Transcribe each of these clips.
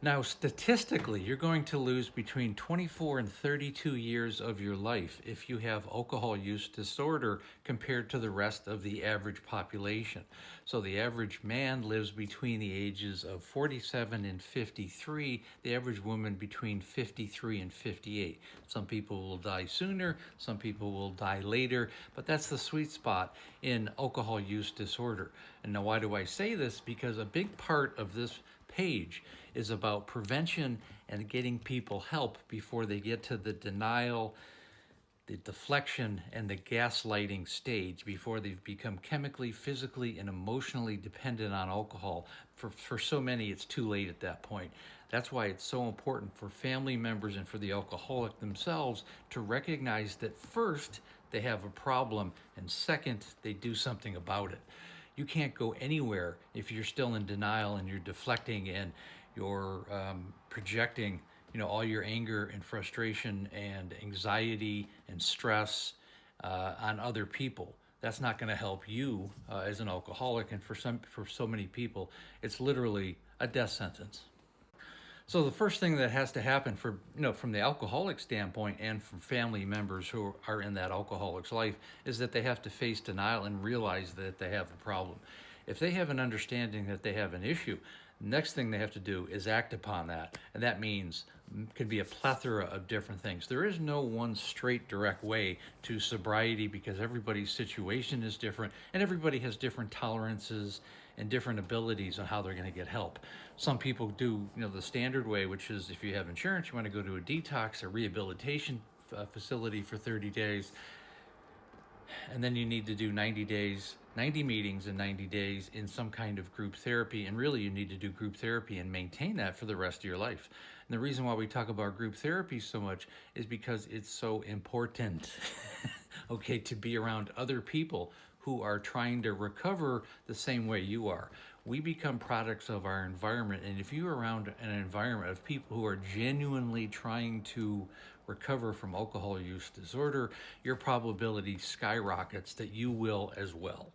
Now, statistically, you're going to lose between 24 and 32 years of your life if you have alcohol use disorder compared to the rest of the average population. So the average man lives between the ages of 47 and 53, the average woman between 53 and 58. Some people will die sooner, some people will die later, but that's the sweet spot in alcohol use disorder. And now why do I say this? Because a big part of this page is about prevention and getting people help before they get to the denial, the deflection, and the gaslighting stage, before they've become chemically, physically, and emotionally dependent on alcohol. For so many, it's too late at that point. That's why it's so important for family members and for the alcoholic themselves to recognize that first, they have a problem, and second, they do something about it. You can't go anywhere if you're still in denial and you're deflecting and you're projecting, all your anger and frustration and anxiety and stress on other people. That's not going to help you as an alcoholic, and for so many people, it's literally a death sentence. So the first thing that has to happen from the alcoholic standpoint and from family members who are in that alcoholic's life is that they have to face denial and realize that they have a problem. If they have an understanding that they have an issue, next thing they have to do is act upon that. And that means could be a plethora of different things. There is no one straight, direct way to sobriety because everybody's situation is different and everybody has different tolerances and different abilities on how they're going to get help. Some people do, the standard way, which is if you have insurance, you want to go to a detox, a rehabilitation facility for 30 days. And then you need to do 90 meetings in 90 days in some kind of group therapy. And really, you need to do group therapy and maintain that for the rest of your life. And the reason why we talk about group therapy so much is because it's so important, okay, to be around other people who are trying to recover the same way you are. We become products of our environment. And if you're around an environment of people who are genuinely trying to recover from alcohol use disorder, your probability skyrockets that you will as well.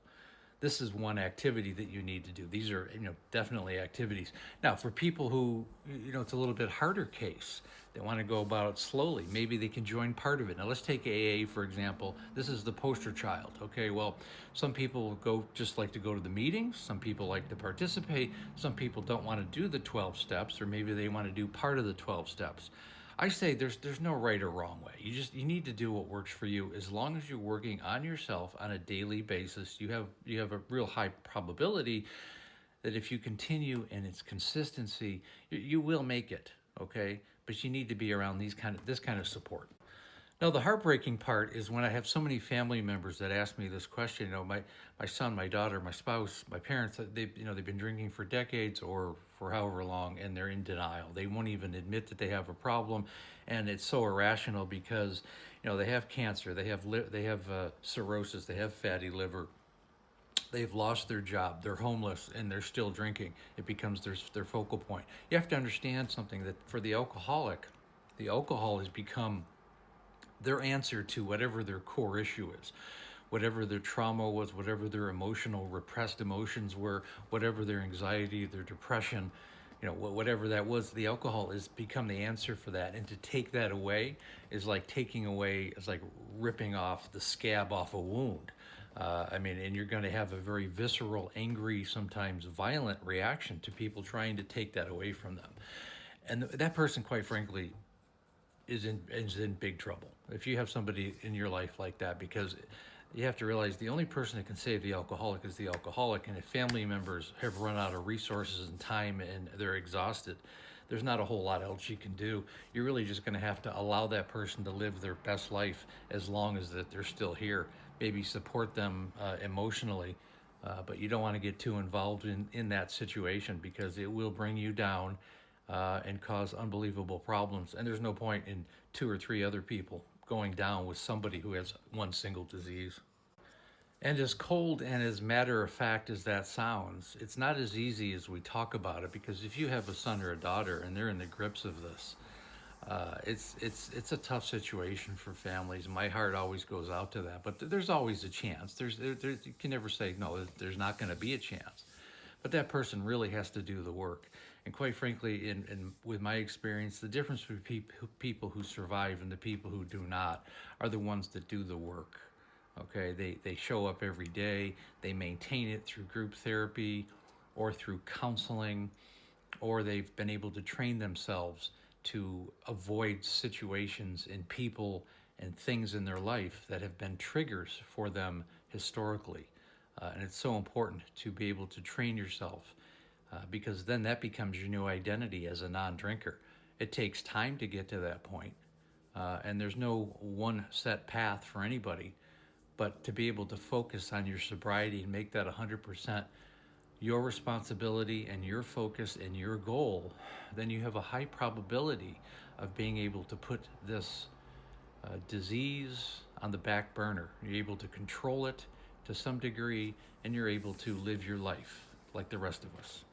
This is one activity that you need to do. These are, definitely activities. Now, for people who, it's a little bit harder case, they want to go about it slowly. Maybe they can join part of it. Now, let's take AA, for example. This is the poster child. Okay, well, some people just like to go to the meetings. Some people like to participate. Some people don't want to do the 12 steps, or maybe they want to do part of the 12 steps. I say there's no right or wrong way. You need to do what works for you. As long as you're working on yourself on a daily basis, you have a real high probability that if you continue in its consistency, you will make it. Okay, but you need to be around this kind of support. Now, the heartbreaking part is when I have so many family members that ask me this question. My son, my daughter, my spouse, my parents, they've been drinking for decades or for however long, and they're in denial. They won't even admit that they have a problem, and it's so irrational because, they have cancer, they have cirrhosis, they have fatty liver, they've lost their job, they're homeless, and they're still drinking. It becomes their focal point. You have to understand something, that for the alcoholic, the alcohol has become their answer to whatever their core issue is, whatever their trauma was, whatever their repressed emotions were, whatever their anxiety, their depression, whatever that was, the alcohol has become the answer for that. And to take that away is like ripping off the scab off a wound. And you're going to have a very visceral, angry, sometimes violent reaction to people trying to take that away from them. And that person, quite frankly, is in big trouble if you have somebody in your life like that, because you have to realize the only person that can save the alcoholic is the alcoholic. And if family members have run out of resources and time and they're exhausted, there's not a whole lot else you can do. You're really just going to have to allow that person to live their best life as long as that they're still here. Maybe support them emotionally, but you don't want to get too involved in that situation because it will bring you down and cause unbelievable problems. And there's no point in 2 or 3 other people going down with somebody who has one single disease. And as cold and as matter of fact as that sounds, it's not as easy as we talk about it, because if you have a son or a daughter and they're in the grips of this, it's a tough situation for families. My heart always goes out to that, but there's always a chance. You can never say, no, there's not going to be a chance. But that person really has to do the work. And quite frankly, in with my experience, the difference between people who survive and the people who do not are the ones that do the work. Okay, they show up every day, they maintain it through group therapy or through counseling, or they've been able to train themselves to avoid situations and people and things in their life that have been triggers for them historically. And it's so important to be able to train yourself because then that becomes your new identity as a non drinker. It takes time to get to that point, and there's no one set path for anybody. But to be able to focus on your sobriety and make that 100% your responsibility and your focus and your goal, then you have a high probability of being able to put this disease on the back burner. You're able to control it to some degree, and you're able to live your life like the rest of us.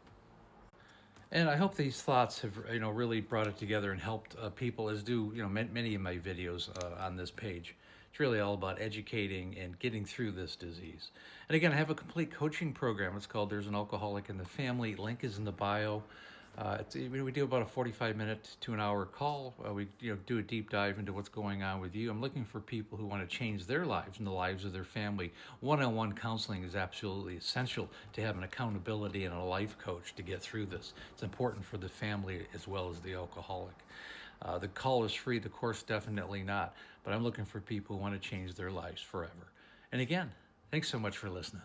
And I hope these thoughts have, really brought it together and helped people, as do, many of my videos on this page. It's really all about educating and getting through this disease. And again, I have a complete coaching program. It's called There's an Alcoholic in the Family. Link is in the bio. We do about a 45-minute to an hour call. We do a deep dive into what's going on with you. I'm looking for people who want to change their lives and the lives of their family. One-on-one counseling is absolutely essential to have an accountability and a life coach to get through this. It's important for the family as well as the alcoholic. The call is free, the course definitely not. But I'm looking for people who want to change their lives forever. And again, thanks so much for listening.